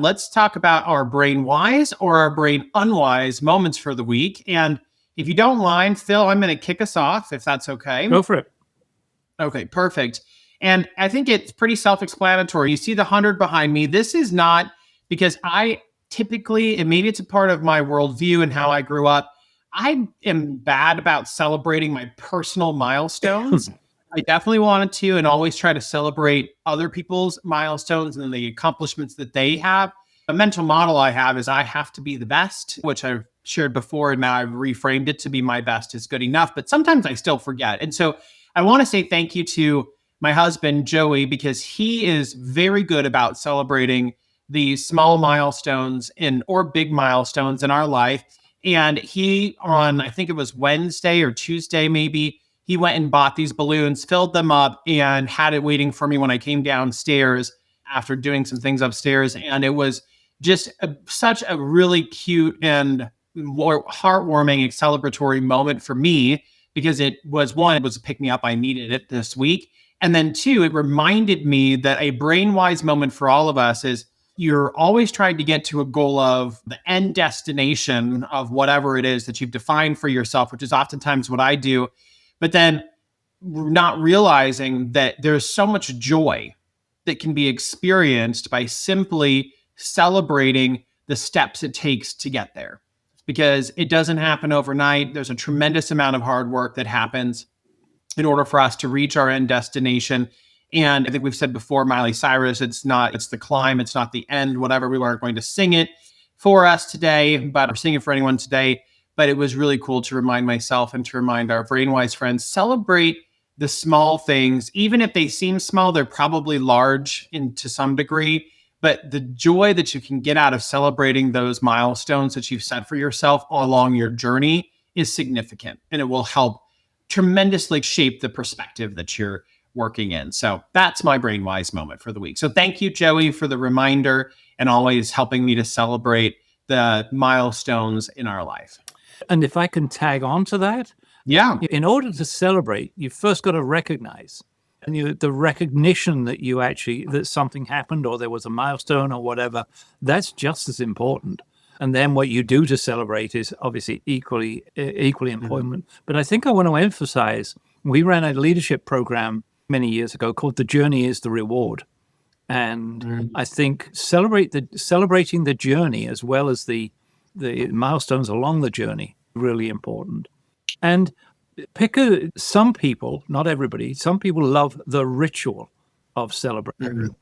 Let's talk about our brain wise or our brain unwise moments for the week. And if you don't mind, Phil, I'm going to kick us off if that's okay. Go for it. Okay, perfect. And I think it's pretty self-explanatory. You see the 100 behind me. This is not because I typically, and maybe it's a part of my worldview and how I grew up, I am bad about celebrating my personal milestones. I definitely wanted to and always try to celebrate other people's milestones and the accomplishments that they have. A mental model I have is I have to be the best, which I've shared before. And now I've reframed it to be my best is good enough. But sometimes I still forget. And so I want to say thank you to my husband, Joey, because he is very good about celebrating the small milestones or big milestones in our life. And he, on, I think it was Wednesday or Tuesday, maybe, he went and bought these balloons, filled them up, and had it waiting for me when I came downstairs after doing some things upstairs. And it was just such a really cute and heartwarming, celebratory moment for me because it was a pick me up. I needed it this week. And then two, it reminded me that a brain-wise moment for all of us is you're always trying to get to a goal of the end destination of whatever it is that you've defined for yourself, which is oftentimes what I do. But then not realizing that there's so much joy that can be experienced by simply celebrating the steps it takes to get there. Because it doesn't happen overnight. There's a tremendous amount of hard work that happens in order for us to reach our end destination. And I think we've said before, Miley Cyrus, it's the climb, it's not the end, whatever. We weren't going to sing it for us today, but or sing it for anyone today. But it was really cool to remind myself and to remind our BrainWise friends, celebrate the small things. Even if they seem small, they're probably large to some degree. But the joy that you can get out of celebrating those milestones that you've set for yourself all along your journey is significant. And it will help tremendously shape the perspective that you're working in. So that's my BrainWise moment for the week. So thank you, Joey, for the reminder and always helping me to celebrate the milestones in our life. And if I can tag on to that, in order to celebrate, you've first got to recognize. And the recognition that something happened or there was a milestone or whatever, that's just as important. And then what you do to celebrate is obviously equally important. But I think I want to emphasize, we ran a leadership program many years ago called The Journey is the Reward. And I think celebrating the journey as well as the milestones along the journey, really important. And some people, not everybody, some people love the ritual of celebrating.